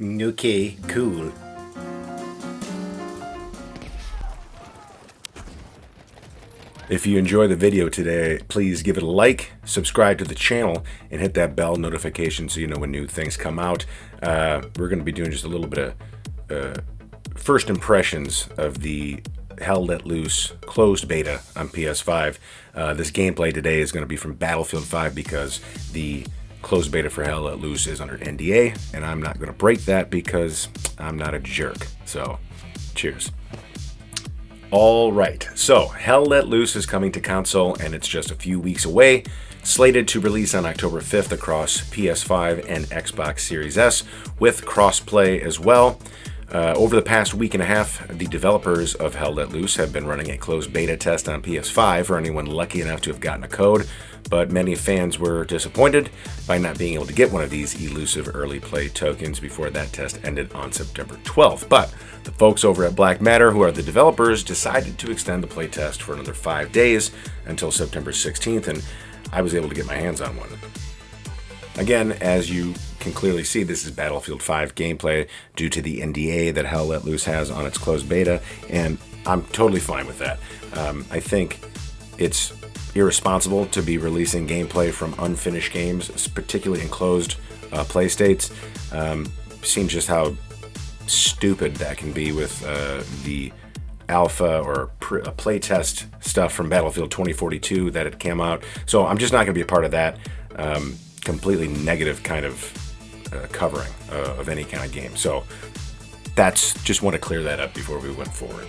Okay, cool. If you enjoy the video today, please give it a like, subscribe to the channel, and hit that bell notification so you know when new things come out. We're going to be doing just a little bit of first impressions of the Hell Let Loose closed beta on PS5. This gameplay today is going to be from Battlefield 5 because the closed beta for Hell Let Loose is under NDA, and I'm not going to break that because I'm not a jerk. So, cheers. All right, so Hell Let Loose is coming to console, and it's just a few weeks away. Slated to release on October 5th across PS5 and Xbox Series S, with crossplay as well. Over the past week and a half, the developers of Hell Let Loose have been running a closed beta test on PS5 for anyone lucky enough to have gotten a code, but many fans were disappointed by not being able to get one of these elusive early play tokens before that test ended on September 12th. But the folks over at Black Matter, who are the developers, decided to extend the playtest for another 5 days until September 16th, and I was able to get my hands on one. Again, as you can clearly see, this is Battlefield 5 gameplay due to the NDA that Hell Let Loose has on its closed beta, and I'm totally fine with that. I think it's irresponsible to be releasing gameplay from unfinished games, particularly in closed play states. Seen just how stupid that can be with the alpha or playtest stuff from Battlefield 2042 that it came out. So I'm just not going to be a part of that completely negative kind of covering of any kind of game. So just want to clear that up before we went forward.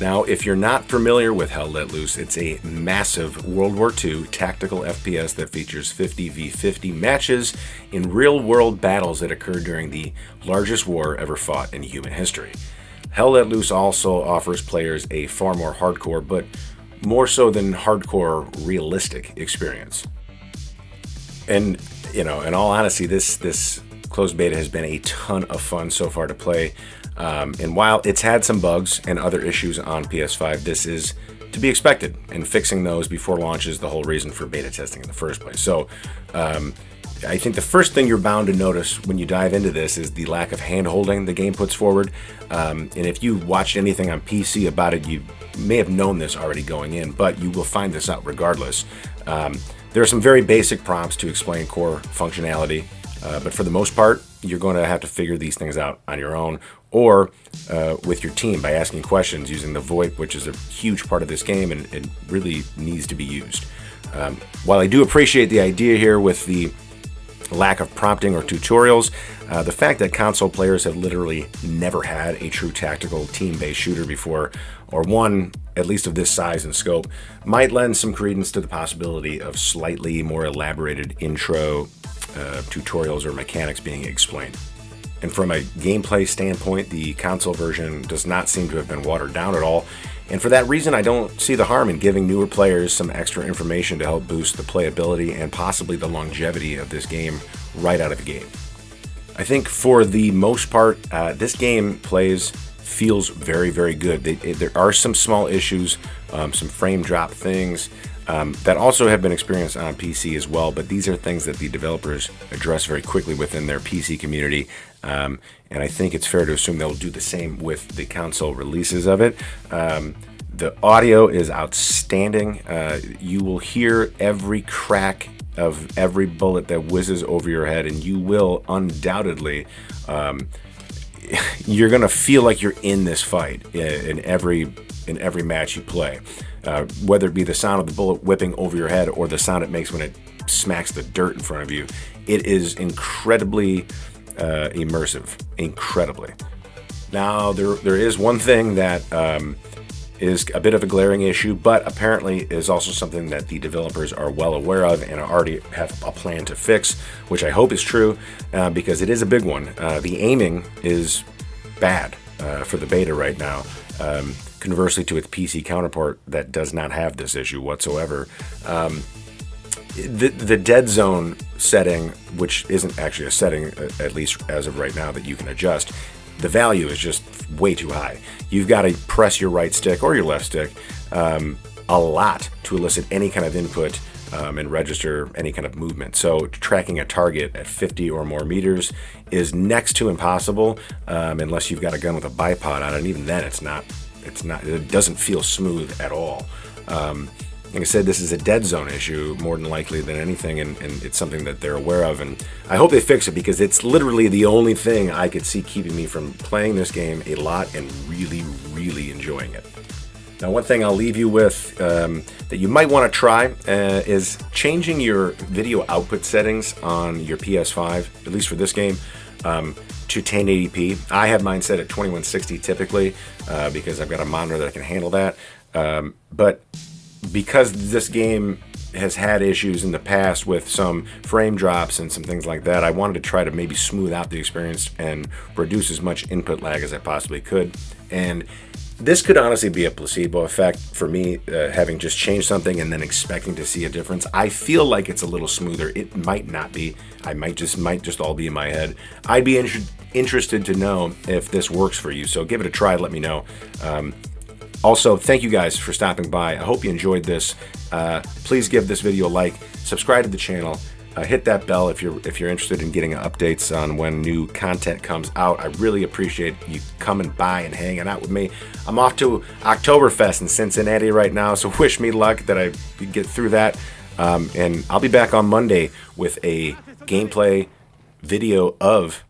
Now, if you're not familiar with Hell Let Loose, it's a massive World War II tactical FPS that features 50v50 matches in real-world battles that occurred during the largest war ever fought in human history. Hell Let Loose also offers players a far more hardcore, but more so than hardcore, realistic experience. And, you know, in all honesty, this closed beta has been a ton of fun so far to play. And while it's had some bugs and other issues on PS5, this is to be expected, and fixing those before launch is the whole reason for beta testing in the first place. So I think the first thing you're bound to notice when you dive into this is the lack of hand-holding the game puts forward. And if you watched anything on PC about it, you may have known this already going in, but you will find this out regardless. There are some very basic prompts to explain core functionality, but for the most part, you're going to have to figure these things out on your own or with your team by asking questions using the VoIP, which is a huge part of this game and it really needs to be used. While I do appreciate the idea here with the lack of prompting or tutorials, the fact that console players have literally never had a true tactical team-based shooter before, or one at least of this size and scope, might lend some credence to the possibility of slightly more elaborated intro tutorials or mechanics being explained. And from a gameplay standpoint, the console version does not seem to have been watered down at all, and for that reason I don't see the harm in giving newer players some extra information to help boost the playability and possibly the longevity of this game right out of the gate. I think for the most part, this game feels very, very good. There are some small issues, some frame drop things that also have been experienced on PC as well, but these are things that the developers address very quickly within their PC community, and I think it's fair to assume they'll do the same with the console releases of it. The audio is outstanding. You will hear every crack of every bullet that whizzes over your head, and you will undoubtedly you're gonna feel like you're in this fight in every match you play, whether it be the sound of the bullet whipping over your head or the sound it makes when it smacks the dirt in front of you. It is incredibly immersive, incredibly. Now there is one thing that is a bit of a glaring issue, but apparently is also something that the developers are well aware of and already have a plan to fix, which I hope is true, because it is a big one. The aiming is bad for the beta right now, conversely to its PC counterpart that does not have this issue whatsoever. The Deadzone setting, which isn't actually a setting, at least as of right now, that you can adjust, the value is just way too high. You've got to press your right stick or your left stick a lot to elicit any kind of input and register any kind of movement. So tracking a target at 50 or more meters is next to impossible unless you've got a gun with a bipod on it, and even then it doesn't feel smooth at all. Like I said, this is a Deadzone issue more than likely than anything, and it's something that they're aware of, and I hope they fix it, because it's literally the only thing I could see keeping me from playing this game a lot and really, really enjoying it. Now, one thing I'll leave you with that you might want to try is changing your video output settings on your PS5, at least for this game, to 1080p. I have mine set at 2160 typically because I've got a monitor that can handle that, but because this game has had issues in the past with some frame drops and some things like that, I wanted to try to maybe smooth out the experience and reduce as much input lag as I possibly could. And this could honestly be a placebo effect for me, having just changed something and then expecting to see a difference. I feel like it's a little smoother. It might not be. It might just all be in my head. I'd be interested to know if this works for you, so give it a try. Let me know. Also, thank you guys for stopping by. I hope you enjoyed this. Please give this video a like, subscribe to the channel, hit that bell if you're interested in getting updates on when new content comes out. I really appreciate you coming by and hanging out with me. I'm off to Oktoberfest in Cincinnati right now, so wish me luck that I get through that. And I'll be back on Monday with a gameplay video of